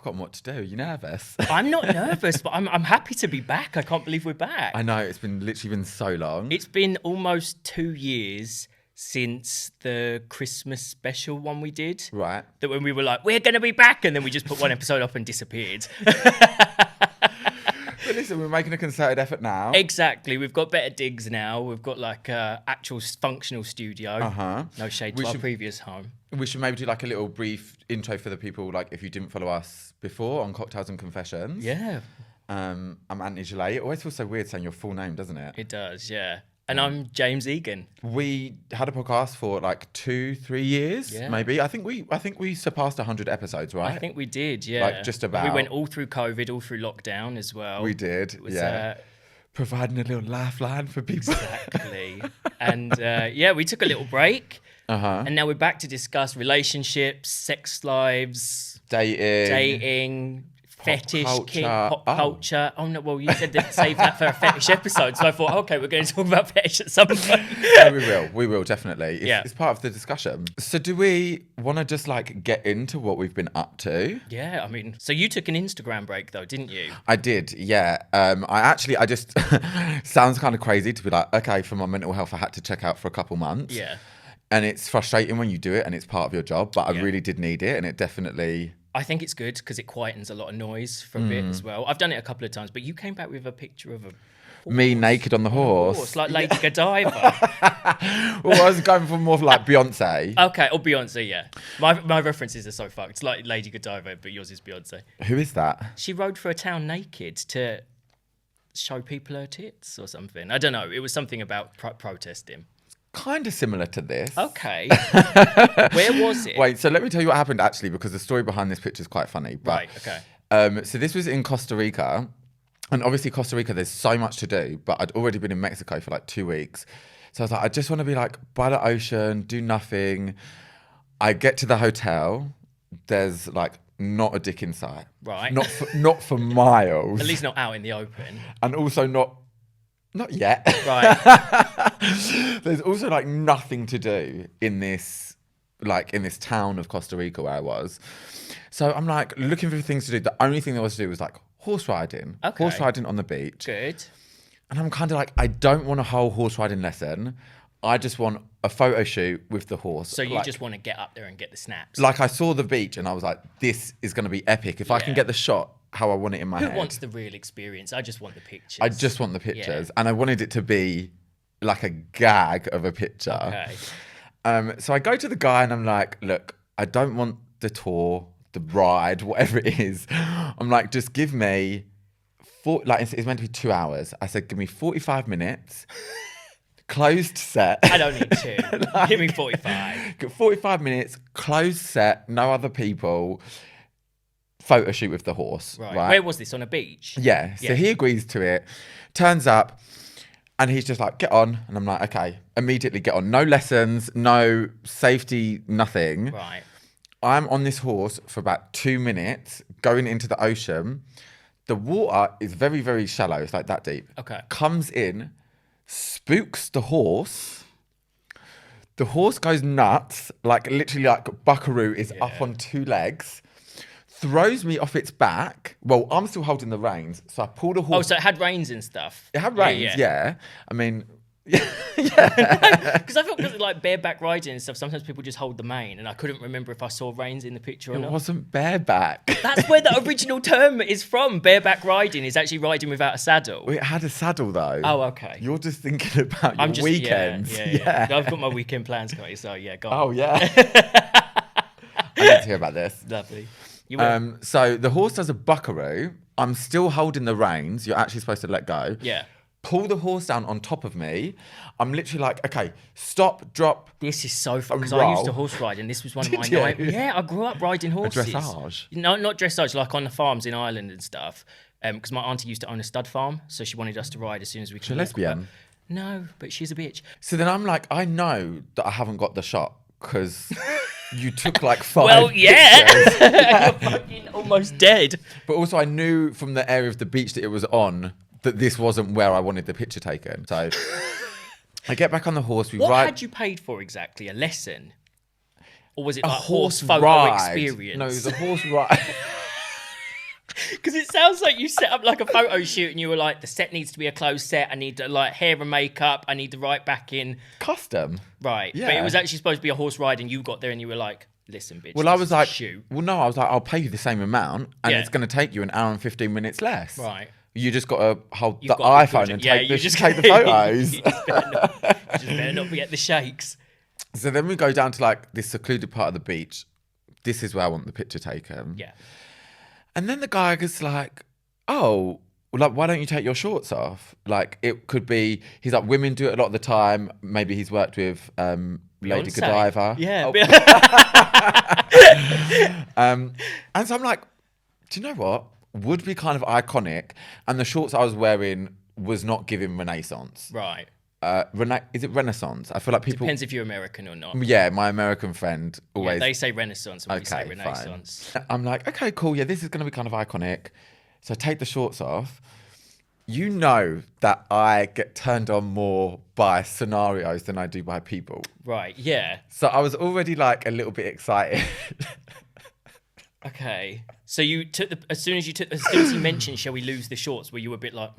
forgotten what to do. Are you nervous? I'm not nervous, but I'm happy to be back. I can't believe we're back. I know, it's been literally been so long. It's been almost 2 years since the Christmas special one we did. Right. That when we were like, we're going to be back, and then we just put one episode up and disappeared. But listen, we're making a concerted effort now. Exactly. We've got better digs now. We've got like a actual functional studio. Uh-huh. No shade to our previous home. We should maybe do like a little brief intro for the people, like if you didn't follow us before on Cocktails and Confessions. Yeah. I'm Anthony Gilét. It always feels so weird saying your full name, doesn't it? It does, yeah. And I'm James Egan. We had a podcast for like 2-3 years, maybe. I think we surpassed 100 episodes, right? I think we did, yeah. Like just about. We went all through COVID, all through lockdown as well. We did, It was, providing a little lifeline for people. Exactly. And we took a little break. And now we're back to discuss relationships, sex lives, dating, fetish, pop culture. Oh no, well you said that save that for a fetish episode, so I thought, okay, we're going to talk about fetish at some point. Yeah, we will definitely. It's part of the discussion. So do we want to just like get into what we've been up to? Yeah, I mean, so you took an Instagram break though, didn't you? I did, yeah. I just sounds kind of crazy to be like, okay, for my mental health, I had to check out for a couple months. Yeah. And it's frustrating when you do it and it's part of your job, but I really did need it, and it definitely... I think it's good because it quietens a lot of noise for a bit as well. I've done it a couple of times, but you came back with a picture of a horse. Me naked on the horse. Like Lady Godiva. Well, I was going for more of like Beyonce. Okay, or Beyonce, yeah. My references are so fucked. It's like Lady Godiva, but yours is Beyonce. Who is that? She rode for a town naked to show people her tits or something. I don't know. It was something about protesting. Kind of similar to this. Okay. Where was it? Wait, so let me tell you what happened actually, because the story behind this picture is quite funny. But, right, okay. So this was in Costa Rica. And obviously Costa Rica, there's so much to do. But I'd already been in Mexico for like 2 weeks. So I was like, I just want to be like by the ocean, do nothing. I get to the hotel. There's like not a dick in sight. Right. Not for miles. At least not out in the open. And also not yet. Right. There's also like nothing to do in this town of Costa Rica where I was. So I'm like looking for things to do. The only thing there was to do was like horse riding. Okay. Horse riding on the beach. Good. And I'm kind of like, I don't want a whole horse riding lesson. I just want a photo shoot with the horse. So you just want to get up there and get the snaps. Like I saw the beach and I was like, this is going to be epic. If I can get the shot how I want it in my head. Who wants the real experience? I just want the pictures. I just want the pictures. And I wanted it to be like a gag of a picture. Okay. So I go to the guy and I'm like, look, I don't want the tour, the ride, whatever it is. I'm like, just give me, it's meant to be 2 hours. I said, give me 45 minutes, closed set. I don't need to. Give me 45. 45 minutes, closed set, no other people. Photo shoot with the horse. Right. Where was this? On a beach? Yeah. So he agrees to it, turns up, and he's just like, get on. And I'm like, okay, immediately get on. No lessons, no safety, nothing. Right. I'm on this horse for about 2 minutes going into the ocean. The water is very, very shallow. It's like that deep. Okay. Comes in, spooks the horse. The horse goes nuts, like literally like Buckaroo is up on 2 legs. Throws me off its back. Well, I'm still holding the reins, so I pull the horse. Oh, so it had reins and stuff. It had reins, yeah. I mean, Because I thought because like bareback riding and stuff, sometimes people just hold the mane, and I couldn't remember if I saw reins in the picture or not. It wasn't bareback. That's where the original term is from. Bareback riding is actually riding without a saddle. It had a saddle though. Oh, okay. You're just thinking about your weekends. Yeah. I've got my weekend plans, Scotty, so yeah, go on. Oh, yeah. I need to hear about this. Lovely. So the horse does a buckaroo. I'm still holding the reins. You're actually supposed to let go. Yeah. Pull the horse down on top of me. I'm literally like, okay, stop, drop. This is so fun because I used to horse ride and this was one of my nightmares. Yeah, I grew up riding horses. A dressage? No, not dressage, like on the farms in Ireland and stuff. Because my auntie used to own a stud farm, so she wanted us to ride as soon as we could. She's a lesbian? No, but she's a bitch. So then I'm like, I know that I haven't got the shot because you took like 5 Well, yeah. pictures. You're fucking almost dead. But also I knew from the area of the beach that it was on that this wasn't where I wanted the picture taken. So I get back on the horse. What had you paid for exactly? A lesson? Or was it a like horse photo ride. experience? No, it was a horse ride. Because it sounds like you set up like a photo shoot and you were like, the set needs to be a closed set. I need like hair and makeup. I need the right back in. Custom. Right. Yeah. But it was actually supposed to be a horse ride and you got there and you were like, listen, bitch. Well, I was like, shoot. well, no, I was like, I'll pay you the same amount and it's going to take you an hour and 15 minutes less. Right. You just got to hold the iPhone and take the photos. You just better not get the shakes. So then we go down to like this secluded part of the beach. This is where I want the picture taken. Yeah. And then the guy goes like, oh, like, why don't you take your shorts off? Like, it could be, he's like, women do it a lot of the time. Maybe he's worked with Lady Godiva. Yeah. Oh. And so I'm like, do you know what? Would be kind of iconic. And the shorts I was wearing was not giving Renaissance. Right. Is it Renaissance? I feel like people... Depends if you're American or not. Yeah, my American friend always... Yeah, they say Renaissance and we say Renaissance. Fine. I'm like, okay, cool. Yeah, this is going to be kind of iconic. So I take the shorts off. You know that I get turned on more by scenarios than I do by people. Right, yeah. So I was already like a little bit excited. Okay. So you took as soon as he mentioned, shall we lose the shorts, were you a bit like,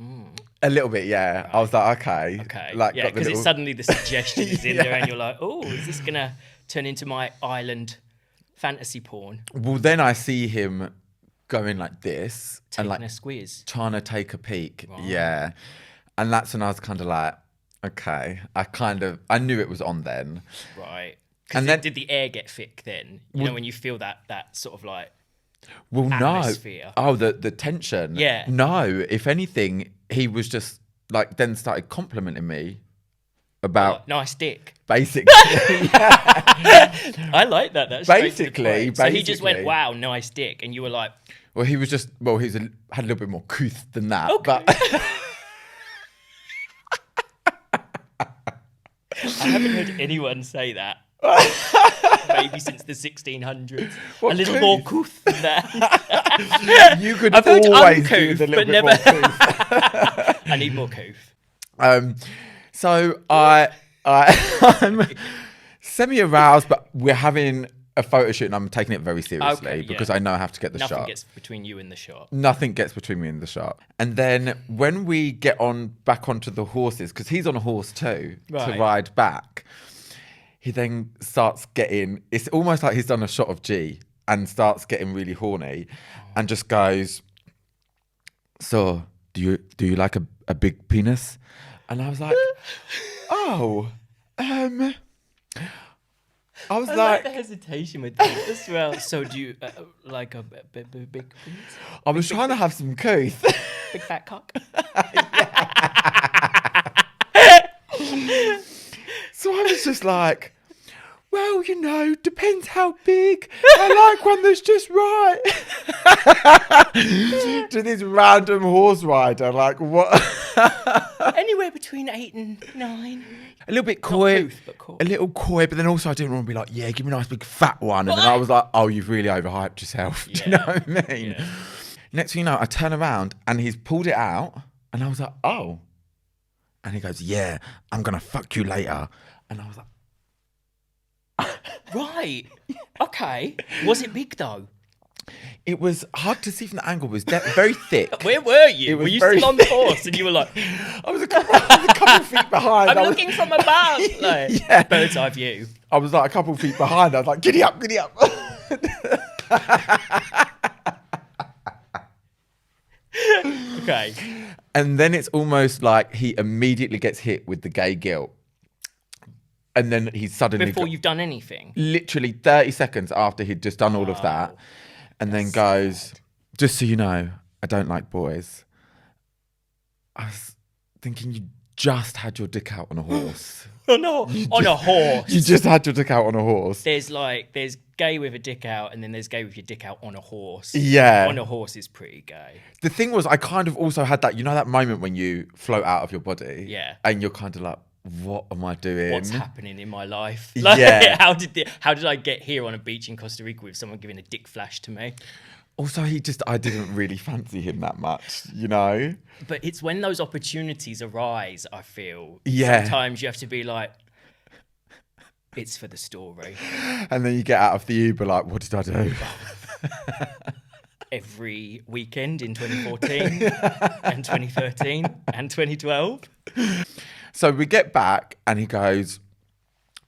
A little bit, yeah. Right. I was like, okay. Okay. Like, yeah, because it's suddenly the suggestion is in there and you're like, oh, is this going to turn into my island fantasy porn? Well, then I see him going like this. Taking and like a squeeze. Trying to take a peek. Right. Yeah. And that's when I was kind of like, okay. I knew it was on then. Right. And then did the air get thick then? You know, when you feel that sort of like atmosphere. No. Oh, the tension. Yeah. No. If anything, he was just like then started complimenting me about nice dick. Basically. I like that. That's basically. So he just went, wow, nice dick. And you were like, well, he was just had a little bit more couth than that. Okay. But I haven't heard anyone say that. Maybe since the 1600s. A little more couth than that. You could always do the little bit more couth. I need more couth. So I'm semi-aroused, but we're having a photo shoot and I'm taking it very seriously because I know I have to get the shot. Nothing gets between you and the shot. Nothing gets between me and the shot. And then when we get back onto the horses, because he's on a horse too, to ride back, he then starts getting, it's almost like he's done a shot of G and starts getting really horny and just goes, so do you like a big penis? And I was like, oh, I was like the hesitation with that as well. So do you like a big penis? I was trying to have some couth. Big fat cock. So I was just like, well, depends how big. I like one that's just right. To this random horse rider, like what? Anywhere between 8 and 9. A little bit coy, couth, but cool. A little coy, but then also I didn't want to be like, yeah, give me a nice big fat one. And then I was like, oh, you've really overhyped yourself. Do you know what I mean? Yeah. Next thing you know, I turn around and he's pulled it out and I was like, oh. And he goes, yeah, I'm going to fuck you later. And I was like, right. Okay. Was it big though? It was hard to see from the angle. It was very thick. Where were you? Were you still on the horse? And you were like, I was a couple feet behind. I'm looking from above. Like, bird's eye view. I was like a couple feet behind. I was like, giddy up, giddy up. Okay. And then it's almost like he immediately gets hit with the gay guilt. And then he suddenly... Before you've done anything? Literally 30 seconds after he'd just done all of that. And then goes, just so you know, I don't like boys. I was thinking you just had your dick out on a horse. Oh no, on a horse. You just had your dick out on a horse. There's gay with a dick out and then there's gay with your dick out on a horse. Yeah. On a horse is pretty gay. The thing was, I kind of also had that, that moment when you float out of your body. Yeah. And you're kind of like, what am I doing? What's happening in my life? Yeah. How did I get here on a beach in Costa Rica with someone giving a dick flash to me? Also, I didn't really fancy him that much, But it's when those opportunities arise, I feel. Yeah. Sometimes you have to be like, it's for the story. And then you get out of the Uber like, what did I do? every weekend in 2014 and 2013 and 2012. So we get back and he goes,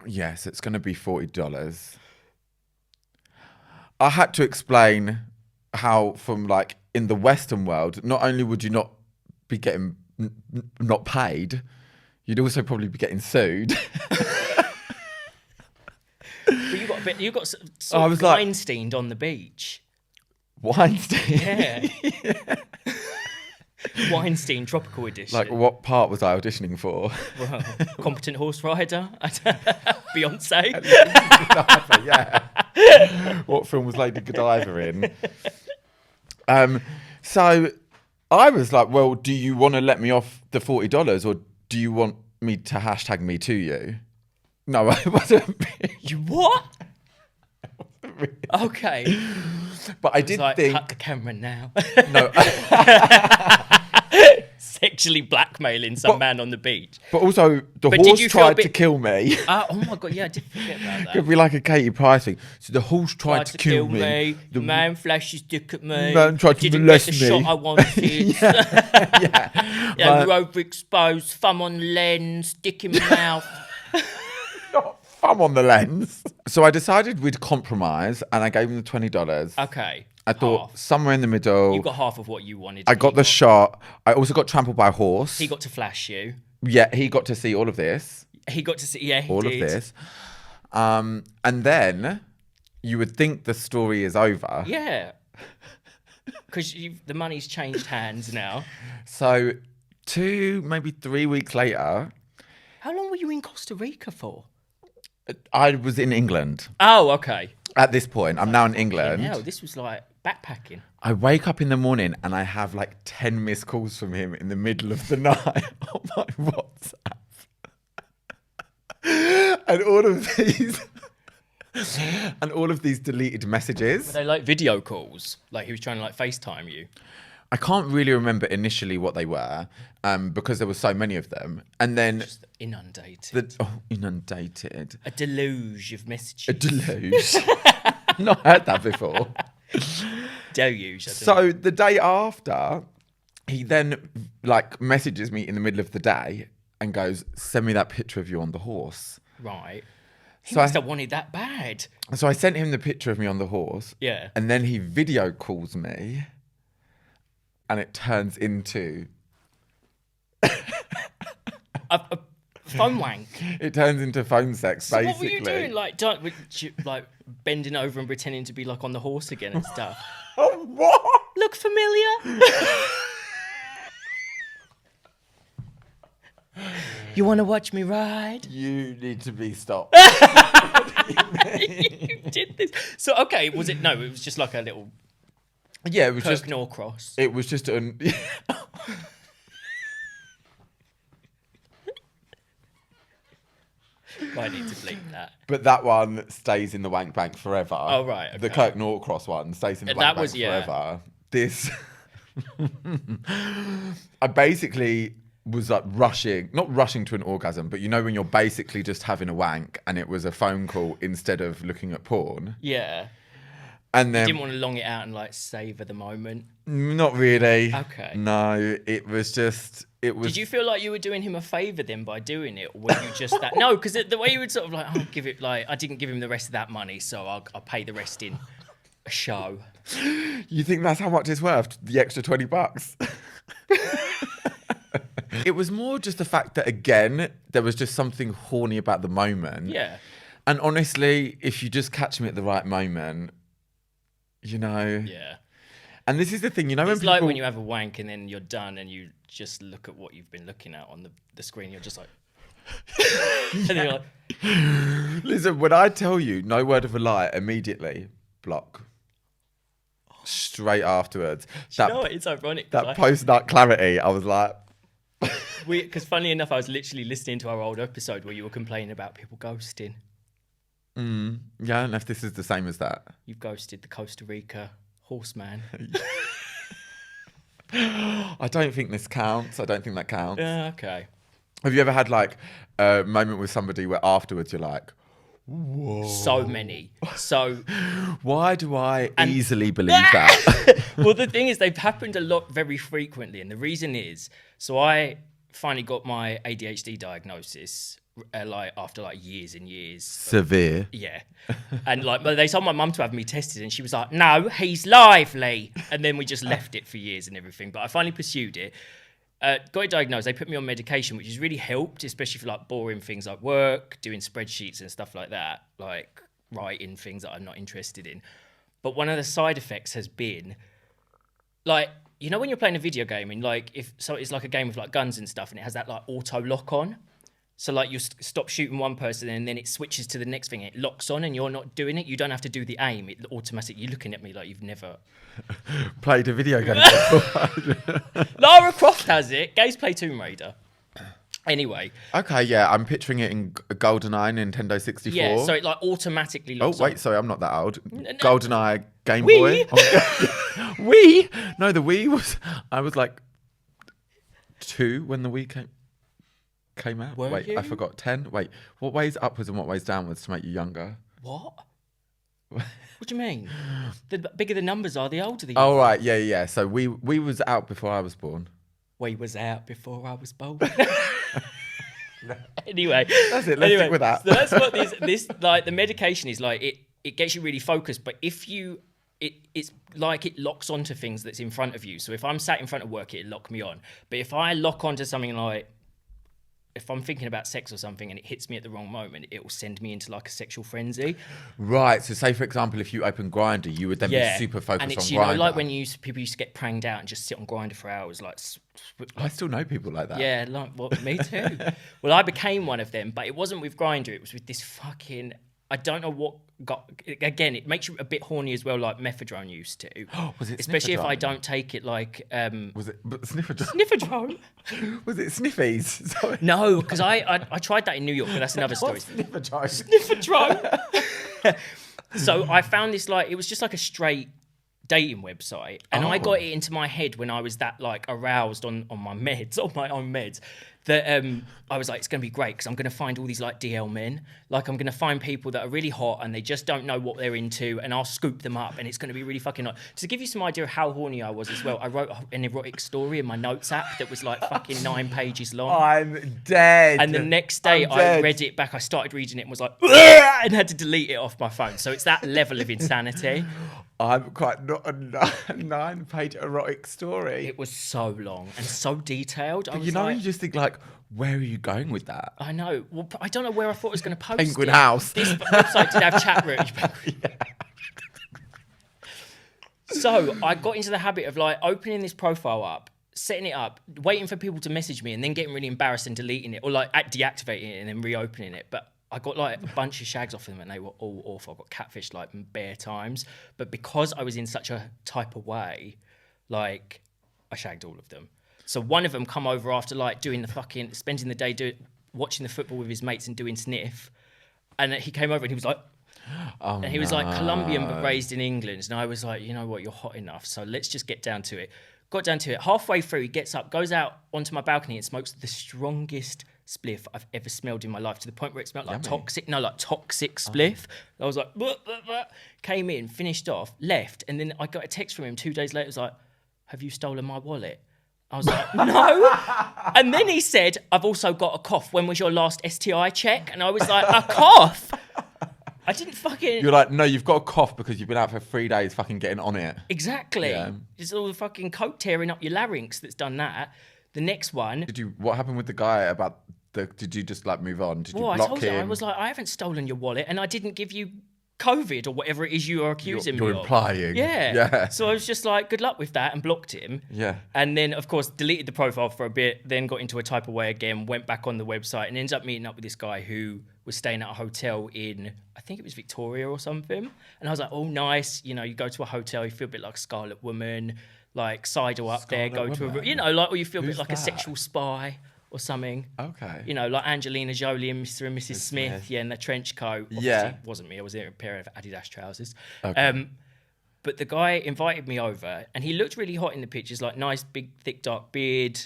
yes, it's going to be $40. I had to explain how from like in the Western world, not only would you not be getting not paid, you'd also probably be getting sued. But you got sort of Weinsteined on the beach. Weinstein? Yeah. Weinstein Tropical Edition. Like, what part was I auditioning for? Well, Competent Horse Rider. Beyonce. Godiva, yeah. What film was Lady Godiva in? So I was like, well, do you want to let me off the $40 or do you want me to hashtag me to you? No, I wasn't. You what? Okay. But I did think... cut the camera now. No. Sexually blackmailing some man on the beach. But also, the horse tried to kill me. Oh my God, yeah, I did forget about that. Could be like a Katie Price thing. So the horse tried to kill me. The man flashed his dick at me. Man tried to molest me. Didn't get the shot I wanted. Yeah. Overexposed, thumb on the lens, dick in my mouth. Not thumb on the lens. So I decided we'd compromise and I gave him the $20. Okay. I thought somewhere in the middle. You got half of what you wanted. I got the shot. I also got trampled by a horse. He got to flash you. Yeah, he got to see all of this. He got to see, yeah, he all did. of this. And then you would think the story is over. Yeah. Because the money's changed hands now. So 2, maybe 3 weeks later. How long were you in Costa Rica for? I was in England. Oh, okay. At this point, I'm now in England. No, this was like backpacking. I wake up in the morning and I have like 10 missed calls from him in the middle of the night on my WhatsApp. And all of these deleted messages. Were they like video calls? Like he was trying to like FaceTime you? I can't really remember initially what they were because there were so many of them. And then... Just inundated. Inundated. A deluge of messages. A deluge. Not heard that before. Deluge. So the day after, he then like messages me in the middle of the day and goes, send me that picture of you on the horse. Right. He must have wanted that bad. So I sent him the picture of me on the horse. Yeah. And then he video calls me. And it turns into a phone wank. It turns into phone sex, basically. What were you doing? Like bending over and pretending to be like on the horse again and stuff. Oh, what? Look familiar? You want to watch me ride? You need to be stopped. You did this. So okay, was it? No, it was just like a little. Yeah, it was just Norcross. It was just an. I need to bleep that. But that one stays in the wank bank forever. Oh right, okay. The Kirk Norcross one stays in the wank bank forever. This, I basically was like not rushing to an orgasm, but you know when you're basically just having a wank and it was a phone call instead of looking at porn. Yeah. And then you didn't want to long it out and like savor the moment. Not really. Okay. No, it was. Did you feel like you were doing him a favour then by doing it, or were you just that? No, because the way you would sort of like, I'll give it like I didn't give him the rest of that money, so I'll pay the rest in a show. You think that's how much it's worth? The extra $20? It was more just the fact that again there was just something horny about the moment. Yeah. And honestly, if you just catch me at the right moment. You know. Yeah. And this is the thing, you know, it's like when you have a wank and then you're done and you just look at what you've been looking at on the screen. You're just like, and then you're like, listen, when I tell you no word of a lie, immediately block. Straight afterwards. You know what? It's ironic. That post-nut clarity, I was like. Because funny enough, I was literally listening to our old episode where you were complaining about people ghosting. Yeah, I don't know if this is the same as that. You've ghosted the Costa Rica horseman. I don't think this counts. I don't think that counts. Yeah, okay. Have you ever had like a moment with somebody where afterwards you're like, Whoa. So many. So why do I easily believe that? Well, the thing is, they've happened a lot very frequently. And the reason is, so I finally got my ADHD diagnosis after years and years. Severe. Yeah. And they told my mum to have me tested and she was like, no, he's lively. And then we just left it for years and everything. But I finally pursued it. Got it diagnosed. They put me on medication, which has really helped, especially for boring things like work, doing spreadsheets and stuff like that, like writing things that I'm not interested in. But one of the side effects has been, when you're playing a video game and it's like a game with guns and stuff, and it has that auto lock on. So you stop shooting one person and then it switches to the next thing. It locks on and you're not doing it. You don't have to do the aim. It automatically. You're looking at me like you've never played a video game before. Lara Croft has it. Gays play Tomb Raider. Anyway. Okay, yeah, I'm picturing it in GoldenEye, Nintendo 64. Yeah, so it automatically locks on. Oh, wait, sorry, I'm not that old. GoldenEye Game Boy. Wii? No, the Wii was... I was 2 when the Wii came out. Were you? I forgot. 10? Wait, what way's upwards and what way's downwards to make you younger? What? What do you mean? The bigger the numbers are, the older the Oh, right, yeah. So we was out before I was born. We was out before I was born. Anyway. That's it, let's stick with that. So that's what this the medication is it gets you really focused, but if you... It's it locks onto things that's in front of you. So if I'm sat in front of work, it'll lock me on. But if I lock onto something if I'm thinking about sex or something and it hits me at the wrong moment, it will send me into a sexual frenzy. Right. So say, for example, if you open Grindr, you would then be super focused on Grindr. And it's, when people used to get pranged out and just sit on Grindr for hours. I still know people like that. Yeah, me too. Well, I became one of them, but it wasn't with Grindr. It was with this fucking... I don't know what got... Again, it makes you a bit horny as well, like methadone used to. Was it especially Sniffadrone? if I don't take it Was it Sniffadrone? Sniffadrone? Was it Sniffies? Sorry. No, because I tried that in New York, but that's another story. Sniffadrone? Sniffadrone. So I found this it was just a straight dating website, and I got it into my head when I was that aroused on my meds, on my own meds, that I was like, it's going to be great because I'm going to find all these DL men. I'm going to find people that are really hot and they just don't know what they're into, and I'll scoop them up and it's going to be really fucking hot. To give you some idea of how horny I was as well, I wrote an erotic story in my notes app that was fucking 9 pages long. I'm dead. And the next day I read it back, I started reading it and was like, and had to delete it off my phone. So it's that level of insanity. I'm quite not a 9-page erotic story. It was so long and so detailed. But you just think where are you going with that? I know. Well, I don't know where I thought I was going to post Penguin House. This website did have chat rooms. So I got into the habit of opening this profile up, setting it up, waiting for people to message me, and then getting really embarrassed and deleting it, or deactivating it and then reopening it. But I got a bunch of shags off them and they were all awful. I got catfished bare times. But because I was in such a type of way, I shagged all of them. So one of them come over after doing the spending the day watching the football with his mates and doing sniff. And he came over and he was he was Colombian but raised in England. And I was like, you know what, you're hot enough. So let's just get down to it. Got down to it. Halfway through, he gets up, goes out onto my balcony and smokes the strongest spliff I've ever smelled in my life, to the point where it smelled toxic spliff. I was like, bleh, bleh, bleh. Came in, finished off, left, and then I got a text from him 2 days later. It was like, have you stolen my wallet? I was like, no. And then he said, I've also got a cough. When was your last STI check? And I was like, a cough? I didn't fucking... You're like, no, you've got a cough because you've been out for 3 days fucking getting on it. Exactly. Yeah. It's all the fucking coke tearing up your larynx that's done that. The next one... What happened with the guy about... Did you just move on? Did you block him? I told you, I was like, I haven't stolen your wallet and I didn't give you COVID or whatever it is you are accusing me of. You're implying. Yeah. So I was just like, good luck with that, and blocked him. Yeah. And then, of course, deleted the profile for a bit, then got into a type of way again, went back on the website and ended up meeting up with this guy who was staying at a hotel in, I think it was Victoria or something. And I was like, oh, nice. You go to a hotel, you feel a bit like Scarlet Woman, sidle up there, go to a, or you feel a bit like a sexual spy or something. Okay. Like Angelina Jolie and Mr. and Mrs. Smith, in the trench coat. Obviously, it wasn't me. I was in a pair of Adidas trousers. Okay. But the guy invited me over, and he looked really hot in the pictures, nice, big, thick, dark beard,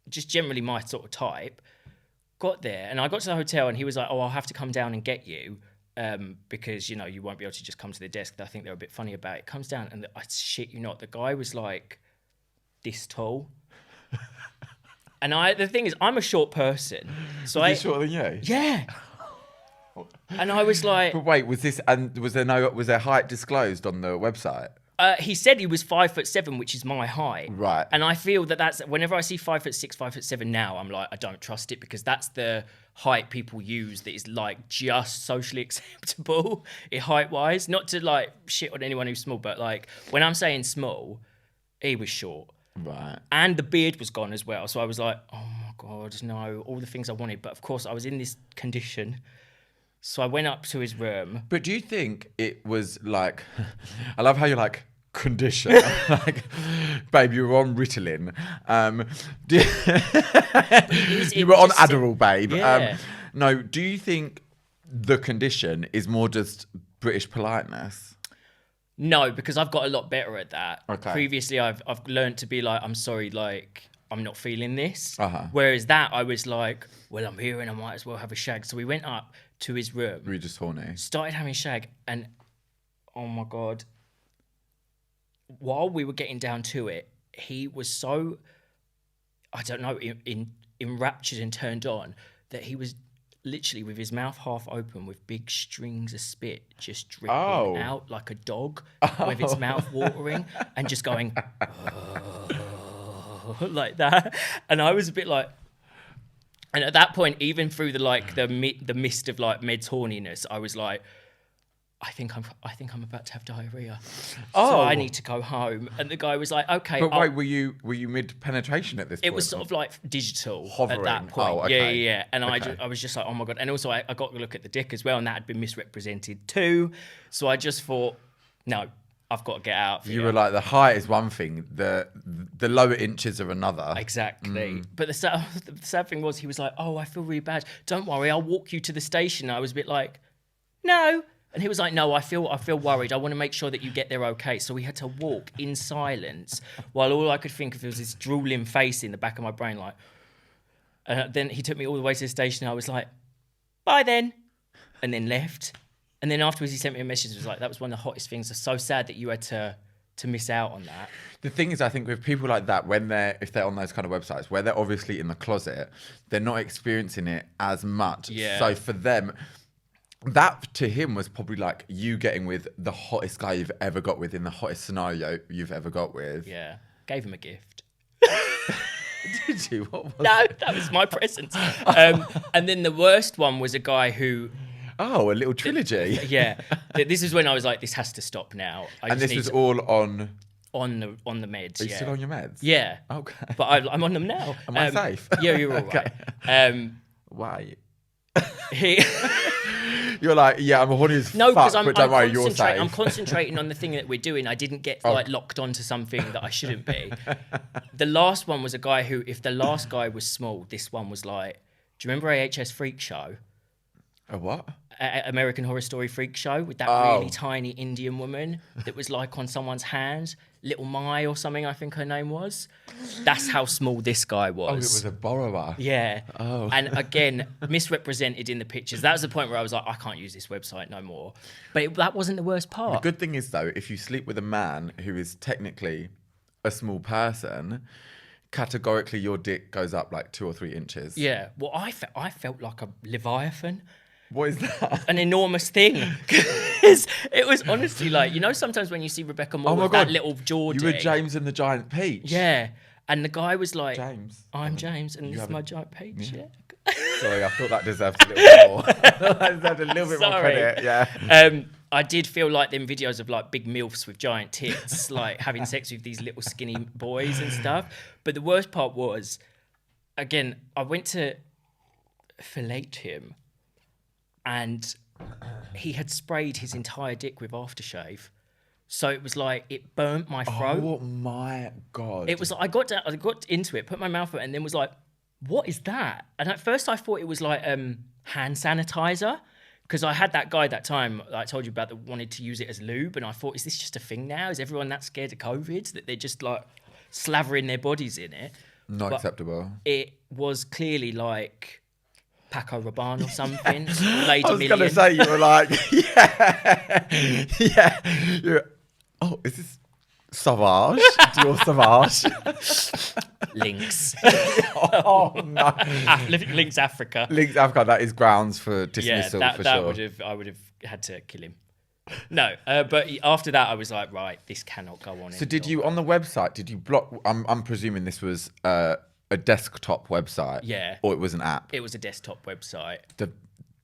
just generally my sort of type. got there and I got to the hotel and he was like, oh, I'll have to come down and get you because, you know, you won't be able to just come to the desk. I think they're a bit funny about it. Comes down and I shit you not, the guy was like this tall. And the thing is, I'm a short person. So Was he shorter than you? Yeah. And I was like... But wait, was there height disclosed on the website? He said he was 5'7", which is my height. Right. And I feel that's whenever I see 5'6", 5'7" now, I'm like, I don't trust it because that's the height people use that is like just socially acceptable height-wise. Not to like shit on anyone who's small, but like when I'm saying small, he was short. Right. And the beard was gone as well. So I was like, oh my God, no, all the things I wanted. But of course I was in this condition. So I went up to his room. But do you think it was like, I love how you're like, condition. Like, babe, you were on Ritalin. You were on Adderall, babe. Yeah. No, do you think the condition is more just British politeness? No, because I've got a lot better at that. Okay. Previously, I've learned to be like, I'm sorry, like, I'm not feeling this. Uh-huh. Whereas that, I was like, well, I'm here and I might as well have a shag. So we went up to his room. Were you just horny? Started having shag and, oh my God. While we were getting down to it, he was so, I don't know, enraptured and turned on that he was literally with his mouth half open with big strings of spit just dripping out like a dog with its mouth watering and just going like that. And I was a bit like, and at that point, even through the mist of like Med's horniness, I was like, I think I'm about to have diarrhea. So I need to go home. And the guy was like, okay. But wait, were you mid penetration at this point? It was sort of like digital hovering at that point. Oh, okay. Yeah. And I was just like, oh my God. And also I got to look at the dick as well, and that had been misrepresented too. So I just thought, no, I've got to get out. You were like, the height is one thing, the lower inches are another. Exactly. But the sad thing was, he was like, oh, I feel really bad. Don't worry, I'll walk you to the station. I was a bit like, no. And he was like, no, I feel worried. I want to make sure that you get there okay. So we had to walk in silence while all I could think of was this drooling face in the back of my brain. Like, then he took me all the way to the station. And I was like, bye then. And then left. And then afterwards he sent me a message. It was like, that was one of the hottest things. It's so sad that you had to miss out on that. The thing is, I think with people like that, if they're on those kind of websites where they're obviously in the closet, they're not experiencing it as much. Yeah. So for them, that to him was probably like you getting with the hottest guy you've ever got with in the hottest scenario you've ever got with. Yeah. Gave him a gift. Did you? What was No, it? that was my present. And then the worst one was a guy who... Oh, a little trilogy. Yeah. This is when I was like, this has to stop now. And this was all on the meds. Are you still on your meds? Yeah. Okay. But I'm on them now. Am I safe? Yeah, you're all right. Why? He... You're like, yeah, I'm horny as no, fuck, but don't worry, you're safe. I'm concentrating on the thing that we're doing. I didn't get like locked onto something that I shouldn't be. The last one was a guy who, if the last guy was small, this one was like, do you remember AHS Freak Show? A what? American Horror Story Freak Show with that really tiny Indian woman that was like on someone's hand, Little Mai or something, I think her name was. That's how small this guy was. Oh, it was a borrower. Yeah. Oh. And again, misrepresented in the pictures. That was the point where I was like, I can't use this website no more. But that wasn't the worst part. The good thing is, though, if you sleep with a man who is technically a small person, categorically your dick goes up like 2 or 3 inches. Yeah. Well, I felt like a Leviathan. What is that? An enormous thing. Because it was honestly like, you know, sometimes when you see Rebecca Moore with that little Geordie. You were James and the Giant Peach. Yeah. And the guy was like, James. I'm James and this is my giant peach. Yeah. Sorry, I thought that deserved a little bit more. That deserved a little bit more credit. Yeah. I did feel like them videos of like big MILFs with giant tits, like having sex with these little skinny boys and stuff. But the worst part was, again, I went to fillet him and he had sprayed his entire dick with aftershave. So it was like, it burnt my throat. Oh my God. It was like, I got into it, put my mouth in it, and then was like, what is that? And at first I thought it was like hand sanitizer. Because I had that guy that time that I told you about that wanted to use it as lube. And I thought, is this just a thing now? Is everyone that scared of COVID that they're just like slavering their bodies in it? Not acceptable. It was clearly like Paco Rabanne or something. Lady I was Million. going to say, you were like, yeah. Oh, is this Sauvage? Dior Sauvage? Lynx. Oh, no. Lynx Africa. Lynx Africa, that is grounds for dismissal for sure. I would have had to kill him. No, but after that, I was like, right, this cannot go on. So did you, on the website, did you block, I'm presuming this was a desktop website? Yeah. Or it was an app? It was a desktop website. The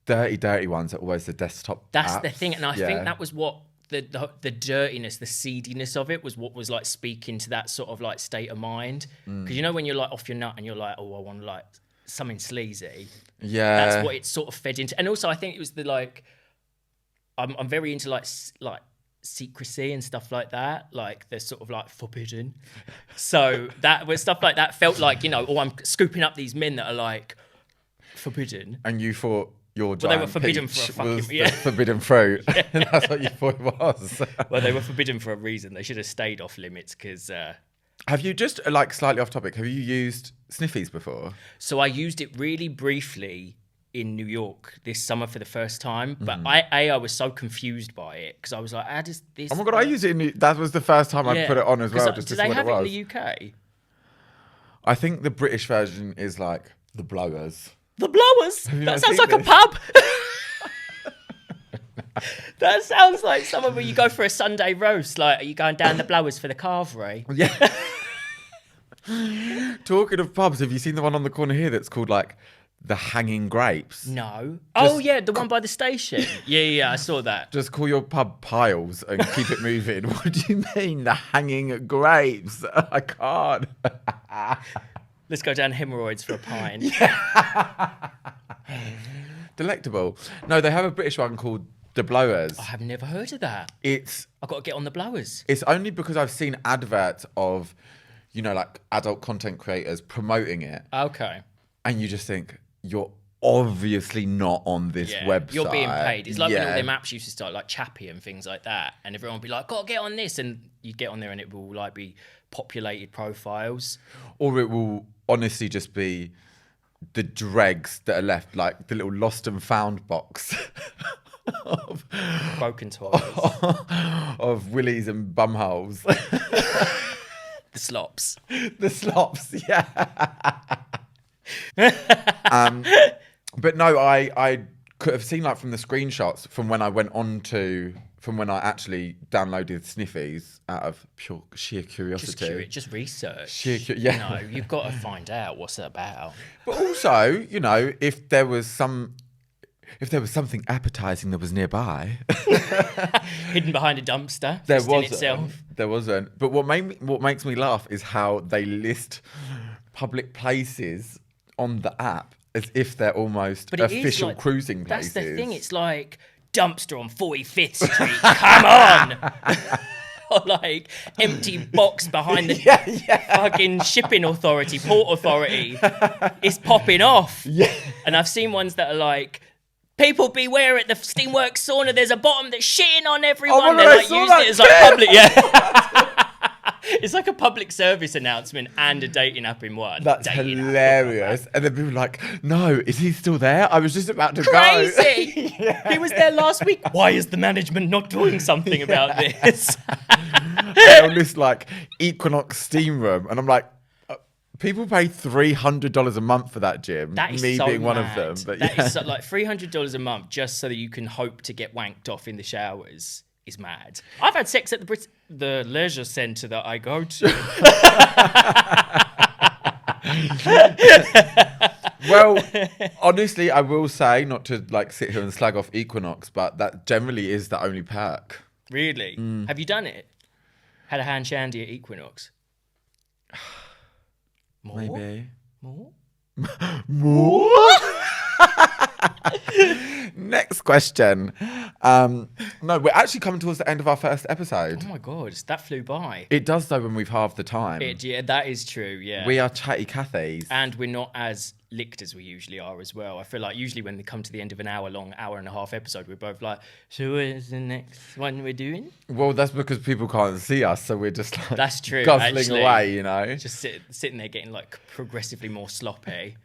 dirty ones are always the desktop That's apps. the thing. And I think that was what the dirtiness, the seediness of it was what was like speaking to that sort of like state of mind. Because you know when you're like off your nut and you're like, oh, I want like something sleazy. Yeah. That's what it sort of fed into. And also I think it was the like, I'm very into like secrecy and stuff like that. Like they're sort of like forbidden. So that was stuff like that felt like, you know, oh, I'm scooping up these men that are like forbidden. And you thought your Well, they were forbidden peach for a fucking was the forbidden fruit. And that's what you thought it was. Well, they were forbidden for a reason. They should have stayed off limits because... Have you just, like slightly off topic, have you used sniffies before? So I used it really briefly in New York this summer for the first time. But I was so confused by it because I was like, how does this... Oh my God, I used it that was the first time I put it on as well, just to see what it was. Do they have it in the UK? I think the British version is like the blowers. The blowers? That That sounds like a pub. That sounds like somewhere where you go for a Sunday roast. Like, are you going down the blowers for the carvery? Yeah. Talking of pubs, have you seen the one on the corner here that's called like the Hanging Grapes? No. Oh, yeah, the one by the station. Yeah, I saw that. Just call your pub Piles and keep it moving. What do you mean, the Hanging Grapes? I can't. Let's go down hemorrhoids for a pint. Delectable. No, they have a British one called The Blowers. I have never heard of that. I've got to get on the blowers. It's only because I've seen adverts of, you know, like adult content creators promoting it. Okay. And you just think, you're obviously not on this website. You're being paid. It's like when all them apps used to start, like Chappie and things like that. And everyone would be like, gotta get on this. And you get on there and it will like be populated profiles. Or it will honestly just be the dregs that are left, like the little lost and found box. Of broken toys. Of willies and bumholes. The slops. The slops, yeah. But no, I could have seen like from the screenshots from when I actually downloaded sniffies out of sheer curiosity. Just research. Yeah. No, you've got to find out what's it about. But also, you know, if there was something appetizing that was nearby, hidden behind a dumpster, there wasn't. But what makes me laugh is how they list public places on the app as if they're almost official like, cruising places. That's the thing. It's like dumpster on 45th Street. Come on. Or like empty box behind the fucking shipping authority, port authority. It's popping off. Yeah. And I've seen ones that are like, people beware at the Steamworks sauna. There's a bottom that's shitting on everyone. They're like using it as like public. Yeah. It's like a public service announcement and a dating app in one. That's hilarious. And then people are like, no, is he still there? I was just about to Crazy. go. He was there last week. Why is the management not doing something about this? They'll list like Equinox steam room. And I'm like, people pay $300 a month for that gym. That is me so being mad. One of them. But that is so, like $300 a month just so that you can hope to get wanked off in the showers is mad. I've had sex at the leisure centre that I go to. Well, honestly, I will say, not to like sit here and slag off Equinox, but that generally is the only perk. Really? Have you done it? Had a hand shandy at Equinox? More? Maybe. More? Next question. No, we're actually coming towards the end of our first episode. Oh my God, that flew by. It does though when we've halved the time. Yeah, that is true, yeah. We are chatty Cathies. And we're not as licked as we usually are as well. I feel like usually when they come to the end of an hour and a half episode, we're both like, so where's the next one we're doing? Well, that's because people can't see us, so we're just like that's true, guzzling actually, away, you know? Just sitting there getting like progressively more sloppy.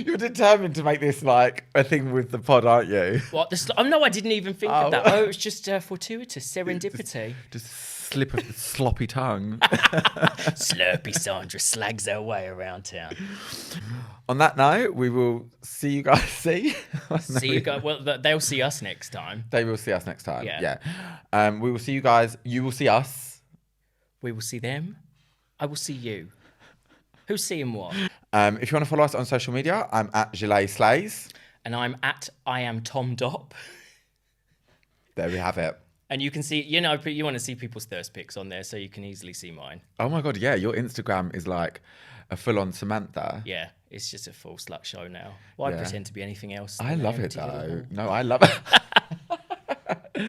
You're determined to make this like a thing with the pod, aren't you? What? No, I didn't even think of that. Oh, it was just fortuitous, serendipity. Just slip of the sloppy tongue. Slurpy Sandra slags her way around town. On that note, we will see you guys. See you guys. Well, they'll see us next time. They will see us next time. Yeah. We will see you guys. You will see us. We will see them. I will see you. Who's seeing what? If you want to follow us on social media, I'm at Gilet Slays. And I'm at IamTomDop. There we have it. And you can see, you want to see people's thirst pics on there, so you can easily see mine. Oh my God, yeah. Your Instagram is like a full-on Samantha. Yeah, it's just a full slut show now. Why pretend to be anything else? I love it though. No, I love it.